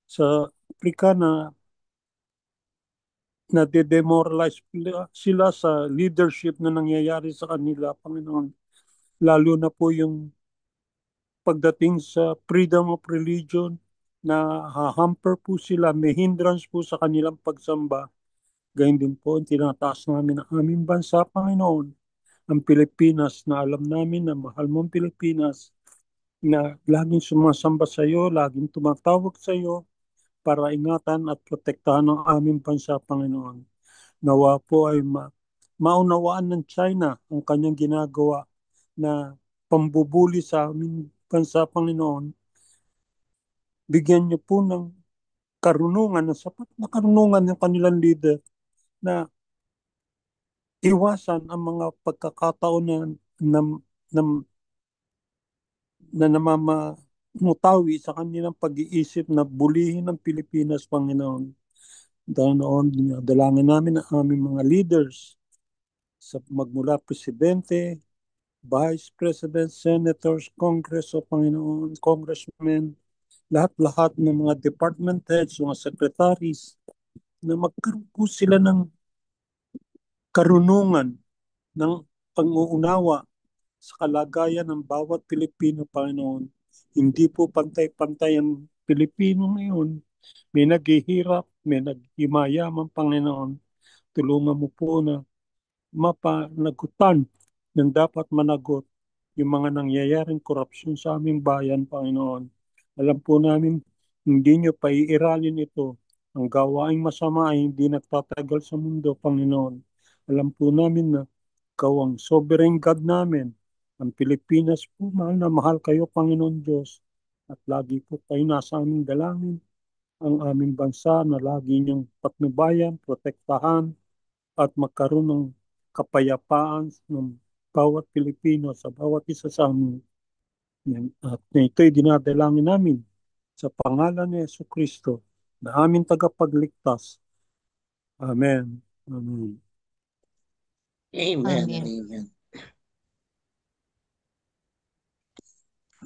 sa Africa na nade-demoralize sila sa leadership na nangyayari sa kanila, Panginoon. Lalo na po yung pagdating sa freedom of religion na hahamper po sila, may hindrance po sa kanilang pagsamba. Gayun din po, tinataas namin ang aming bansa, Panginoon, ang Pilipinas, na alam namin na mahal mong Pilipinas, na laging sumasamba sa iyo, laging tumatawag sa iyo para ingatan at protektahan ang aming bansa, Panginoon. Nawa po ay maunawaan ng China ang kanyang ginagawa na pambubuli sa aming bansa, Panginoon. Bigyan niyo po ng karunungan, ng sapat na karunungan ng kanilang leader na iwasan ang mga pagkakataon na namamutawi sa kanilang pag-iisip na bulihin ng Pilipinas, Panginoon. Dalangin namin ang aming mga leaders sa magmula Presidente, Vice President, Senators, Congress o Panginoon, Congressmen, lahat-lahat ng mga department heads, mga secretaries, na magkaroon po sila ng karunungan, ng pang-uunawa sa kalagayan ng bawat Pilipino, Panginoon. Hindi po pantay-pantay ang Pilipino ngayon. May naghihirap, may naghimayaman, Panginoon. Tulungan mo po na mapanagutan ng dapat managot yung mga nangyayaring korupsyon sa aming bayan, Panginoon. Alam po namin, hindi nyo paiiralin ito. Ang gawaing masama ay hindi nagtatagal sa mundo, Panginoon. Alam po namin na ikaw ang sovereign God namin. Ang Pilipinas po, mahal kayo, Panginoon Diyos. At lagi po kayo nasa aming dalangin. Ang aming bansa na lagi niyong patnubayan, protektahan, at magkaroon ng kapayapaan ng bawat Pilipino sa bawat isa sa amin. At ito'y dinadalangin namin sa pangalan ni Jesucristo na aming tagapagligtas. Amen. Amen. Amen. Amen. Amen.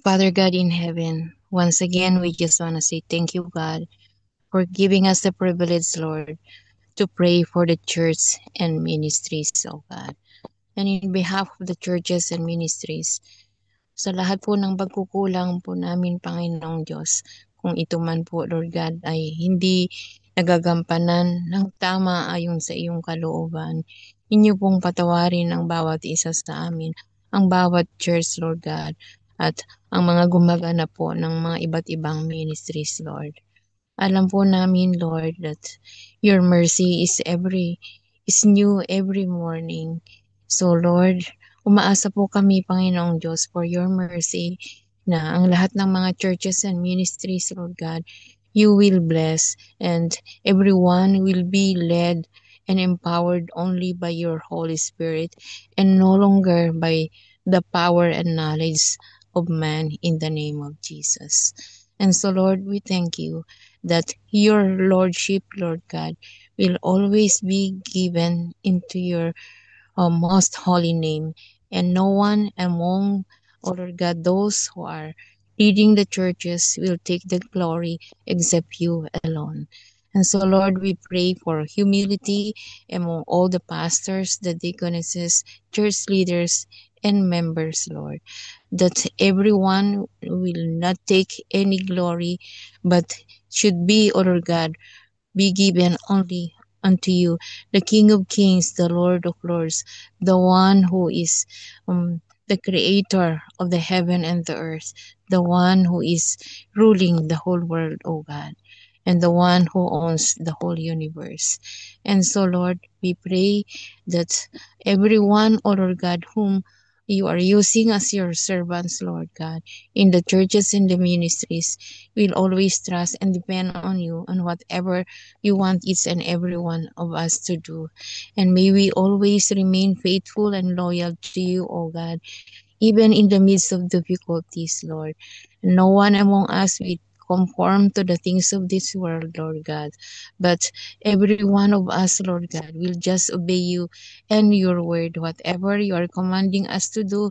Father God in heaven, once again, we just want to say thank you, God, for giving us the privilege, Lord, to pray for the church and ministries, oh God. And in behalf of the churches and ministries, sa lahat po ng pagkukulang po namin, Panginoong Diyos, kung ito man po, Lord God, ay hindi nagagampanan ng tama ayon sa iyong kalooban. Inyo pong patawarin ang bawat isa sa amin, ang bawat church, Lord God, at ang mga gumagana po ng mga iba't ibang ministries, Lord. Alam po namin, Lord, that your mercy is new every morning. So, Lord, umaasa po kami, Panginoong Diyos, for your mercy na ang lahat ng mga churches and ministries, Lord God, you will bless and everyone will be led and empowered only by your Holy Spirit and no longer by the power and knowledge of man in the name of Jesus. And so, Lord, we thank you that your Lordship, Lord God, will always be given into your most holy name. And no one among, oh Lord God, those who are leading the churches will take the glory except you alone. And so, Lord, we pray for humility among all the pastors, the deaconesses, church leaders, and members, Lord, that everyone will not take any glory, but should be, O Lord God, be given only unto you, the King of Kings, the Lord of Lords, the one who is the creator of the heaven and the earth, the one who is ruling the whole world, O God, and the one who owns the whole universe. And so, Lord, we pray that everyone, O Lord God, whom you are using as your servants, Lord God, in the churches and the ministries, will always trust and depend on you on whatever you want each and every one of us to do. And may we always remain faithful and loyal to you, O God, even in the midst of difficulties, Lord. No one among us will conform to the things of this world, Lord God. But every one of us, Lord God, will just obey you and your word. Whatever you are commanding us to do,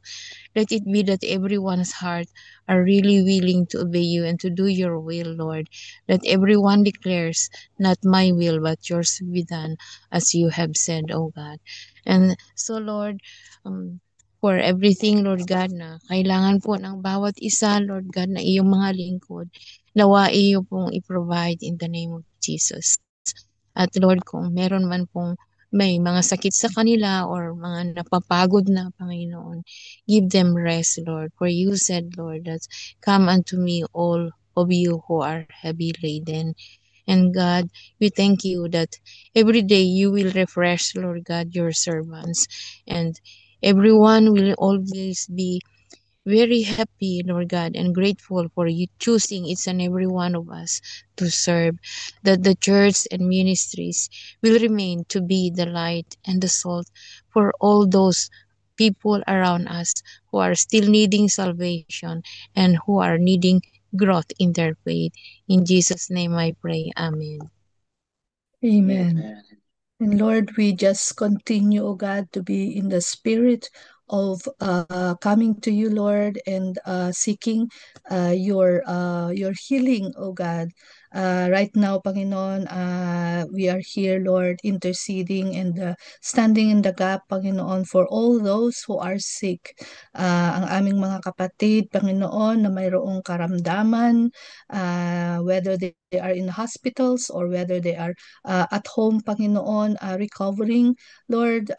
let it be that everyone's heart are really willing to obey you and to do your will, Lord. Let everyone declares, not my will, but yours be done, as you have said, O God. And so, Lord, for everything, Lord God, na kailangan po ng bawat isa, Lord God, na iyong mga lingkod, nawa iyo pong i-provide in the name of Jesus. At Lord, kung meron man pong may mga sakit sa kanila or mga napapagod na, Panginoon, give them rest, Lord. For you said, Lord, that come unto me all of you who are heavy laden. And God, we thank you that every day you will refresh, Lord God, your servants. And everyone will always be very happy, Lord God, and grateful for you choosing each and every one of us to serve, that the church and ministries will remain to be the light and the salt for all those people around us who are still needing salvation and who are needing growth in their faith. In Jesus' name I pray. Amen. Amen. And Lord, we just continue, O God, to be in the spirit of coming to you, Lord, and seeking your healing, O God. Right now, Panginoon, we are here, Lord, interceding and standing in the gap, Panginoon, for all those who are sick. Ang aming mga kapatid, Panginoon, na mayroong karamdaman, whether they are in hospitals or whether they are at home, Panginoon, recovering. Lord,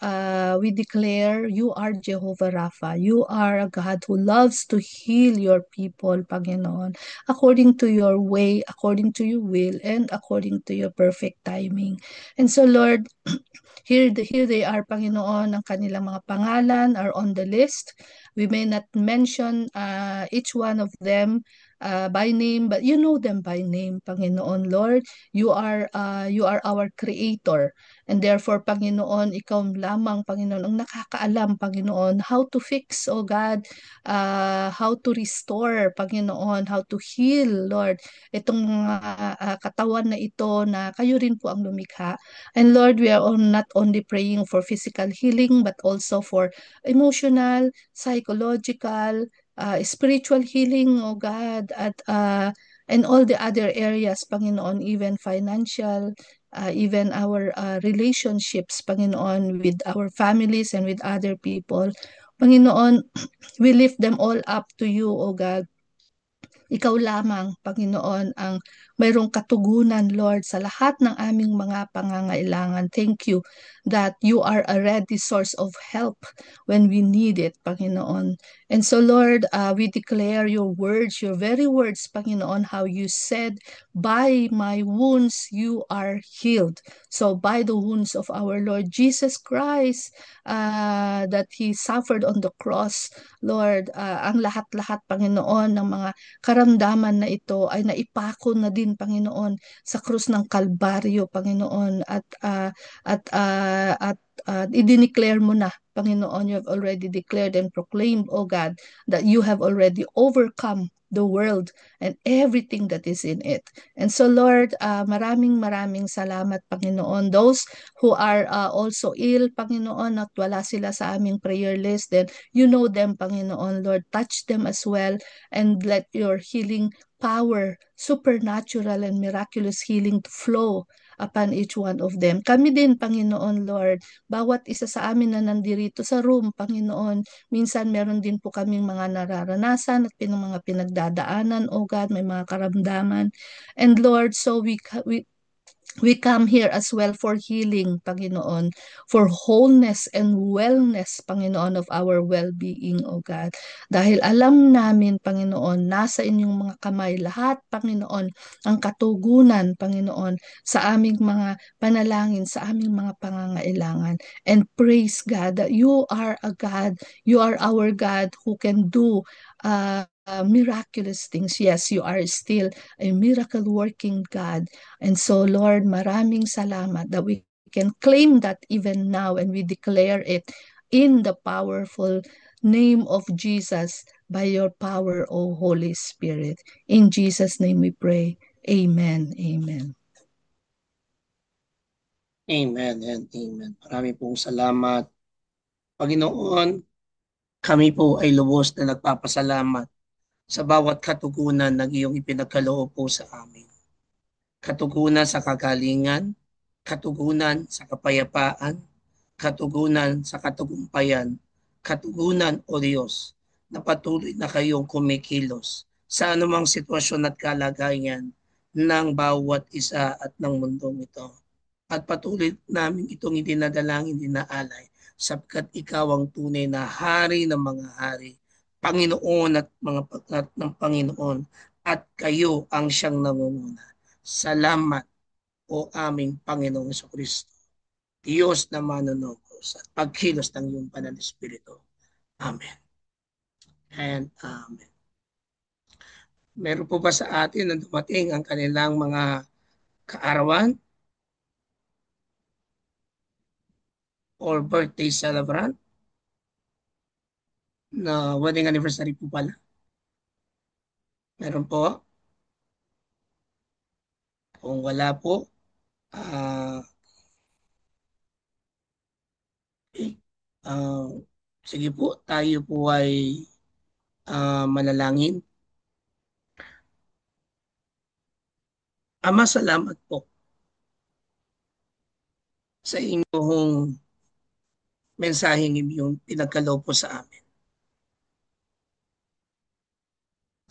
we declare you are Jehovah Rapha. You are a God who loves to heal your people, Panginoon, according to your way, according to your will, and according to your perfect timing. And so, Lord, here they are, Panginoon, ang kanilang mga pangalan are on the list. We may not mention each one of them by name, but you know them by name, Panginoon. Lord, you are our creator, and therefore, Panginoon, ikaw lamang, Panginoon, ang nakakaalam, Panginoon, how to fix, oh God, how to restore, Panginoon, how to heal, Lord, itong mga katawan na ito na kayo rin po ang lumikha. And Lord, we are not only praying for physical healing, but also for emotional, psychological, spiritual healing, oh God, at and all the other areas, Panginoon, even financial, even our relationships, Panginoon, with our families and with other people. Panginoon, we lift them all up to you, oh God. Ikaw lamang, Panginoon, ang mayroong katugunan, Lord, sa lahat ng aming mga pangangailangan. Thank you that you are a ready source of help when we need it, Panginoon. And so, Lord, we declare your words, your very words, Panginoon, how you said, by my wounds you are healed. So, by the wounds of our Lord Jesus Christ, that He suffered on the cross, Lord, ang lahat-lahat, Panginoon, ng mga karamdaman na ito ay naipako na din, Panginoon, sa krus ng Kalbaryo, Panginoon, at i-declare mo na, Panginoon, you have already declared and proclaimed, O God, that you have already overcome the world and everything that is in it. And so, Lord, maraming salamat, Panginoon. Those who are also ill, Panginoon, at wala sila sa aming prayer list, then you know them, Panginoon. Lord, touch them as well and let your healing power, supernatural and miraculous healing to flow upon each one of them. Kami din, Panginoon, Lord, bawat isa sa amin na nandirito sa room, Panginoon, minsan meron din po kaming mga nararanasan at mga pinagdadaanan, oh God, may mga karamdaman. And Lord, so we come here as well for healing, Panginoon, for wholeness and wellness, Panginoon, of our well-being, O God. Dahil alam namin, Panginoon, nasa inyong mga kamay lahat, Panginoon, ang katugunan, Panginoon, sa aming mga panalangin, sa aming mga pangangailangan. And praise God that you are a God, you are our God who can do miraculous things. Yes, you are still a miracle working God. And so, Lord, maraming salamat that we can claim that even now and we declare it in the powerful name of Jesus by your power, O Holy Spirit. In Jesus' name we pray. Amen. Amen. Amen and amen. Marami pong salamat, Panginoon. Kami po ay lubos na nagpapasalamat sa bawat katugunan ng iyong ipinagkaloob po sa amin. Katugunan sa kagalingan, katugunan sa kapayapaan, katugunan sa katagumpayan, katugunan, O Diyos, na patuloy na kayong kumikilos sa anumang sitwasyon at kalagayan ng bawat isa at ng mundong ito. At patuloy namin itong idinadalangin, dinaalay, sapagkat ikaw ang tunay na hari ng mga hari, Panginoon at mga pagkat ng Panginoon, at kayo ang siyang nangunguna. Salamat, O aming Panginoong Kristo, Diyos na manunubos at pagkilos ng iyong banal na Espiritu. Amen. And amen. Meron po ba sa atin na dumating ang kanilang mga kaarawan or birthday celebrant na wedding anniversary po pala? Meron po? Kung wala po, sige po, tayo po ay manalangin. Ama, salamat po sa inyong mensaheng yung pinagkaloob po sa amin.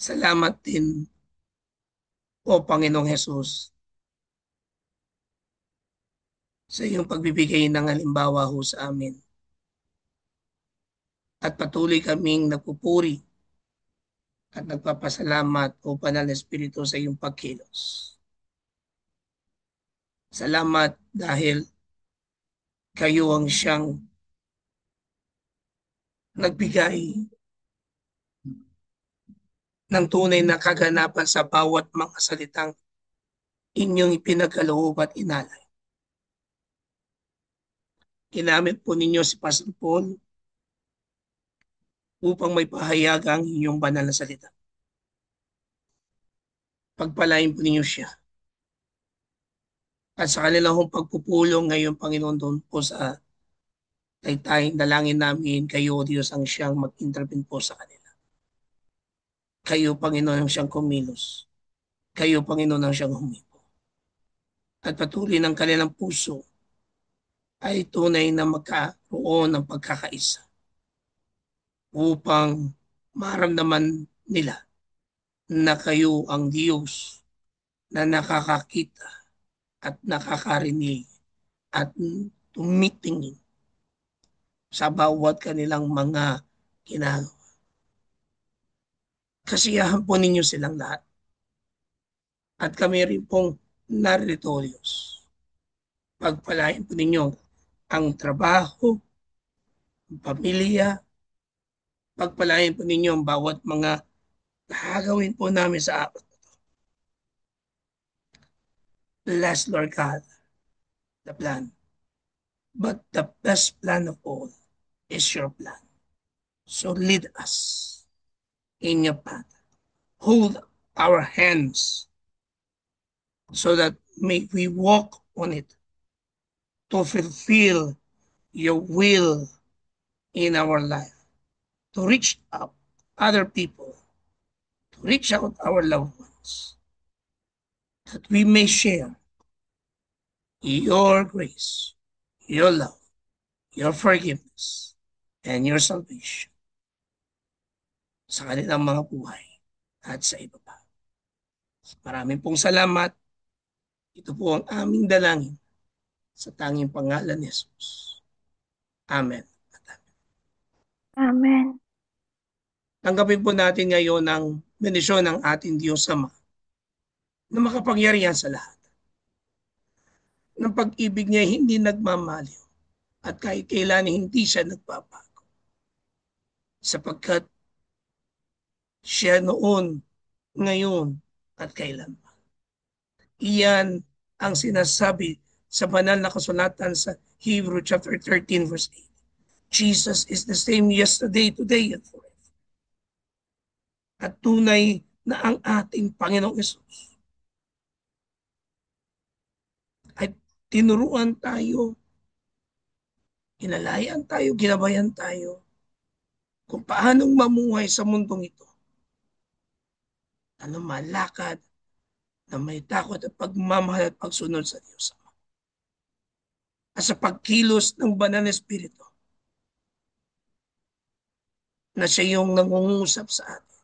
Salamat din, O Panginoong Hesus, sa iyong pagbibigay ng halimbawa ho sa amin. At patuloy kaming nagpupuri at nagpapasalamat, O Banal na Espiritu, sa iyong pagkilos. Salamat dahil kayo ang siyang nagbigay ng tunay na kaganapan sa bawat mga salitang inyong ipinagkaloob at inalay. Ginamit po ninyo si Pastor Paul upang may pahayag ang inyong banal na salita. Pagpalain po ninyo siya. At sa kanilang pagpupulong ngayon, Panginoon, doon po sa taytaying dalangin namin, kayo, Diyos, ang siyang mag-intervene po sa kanila. Kayo, Panginoon, ang siyang kumilos. Kayo, Panginoon, ang siyang humipo. At patuloy ng kanilang puso ay tunay na magkaroon ng pagkakaisa upang maramdaman nila na kayo ang Diyos na nakakakita at nakakarinig at tumitingin sa bawat kanilang mga ginagawa. Kasiyahan po ninyo silang lahat. At kami rin pong narito, Diyos. Pagpalain po ninyo ang trabaho, ang pamilya, pagpalain po ninyo ang bawat mga gagawin po namin sa apat. Bless, Lord God, the plan. But the best plan of all is your plan. So lead us in your path. Hold our hands so that may we walk on it to fulfill your will in our life, to reach out other people, to reach out our loved ones, that we may share your grace, your love, your forgiveness, and your salvation sa kanilang mga buhay at sa iba pa. Maraming pong salamat. Ito po ang aming dalangin sa tanging pangalan ni Jesus. Amen. Amen. Tanggapin po natin ngayon ang bendisyon ng ating Diyos Ama na makapangyarihan sa lahat. Ng pag-ibig niya hindi nagmamaliw at kahit kailan hindi siya nagbabago. Sapagkat siya noon, ngayon, at kailanman. Iyan ang sinasabi sa banal na kasulatan sa Hebrew chapter 13 verse 8. Jesus is the same yesterday, today, and forever. At tunay na ang ating Panginoong Hesus ay tinuruan tayo, inalayan tayo, ginabayan tayo kung paanong mamuhay sa mundong ito. Ano malakad na may takot at pagmamahal at pagsunod sa Diyos. At sa pagkilos ng banal na Espiritu na siya yung nangungusap sa atin,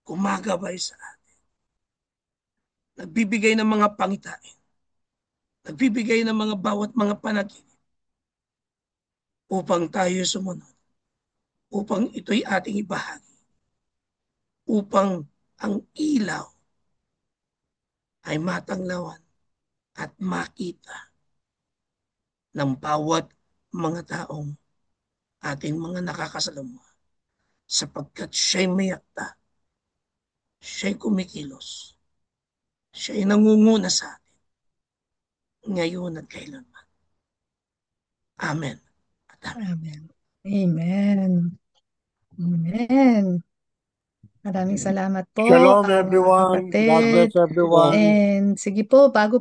gumagabay sa atin, nagbibigay ng mga pangitain, nagbibigay ng mga bawat mga panaginip upang tayo sumunod, upang ito'y ating ibahagi, upang ang ilaw ay matanglawan at makita ng bawat mga taong ating mga nakakasalamuha sapagkat siya'y mayakta, siya'y kumikilos, siya'y nangunguna sa atin ngayon at kailanman. Amen. Amen. Amen. Amen. Maraming salamat po, Shalom everyone. God kapatid. bless everyone. And sige po, bago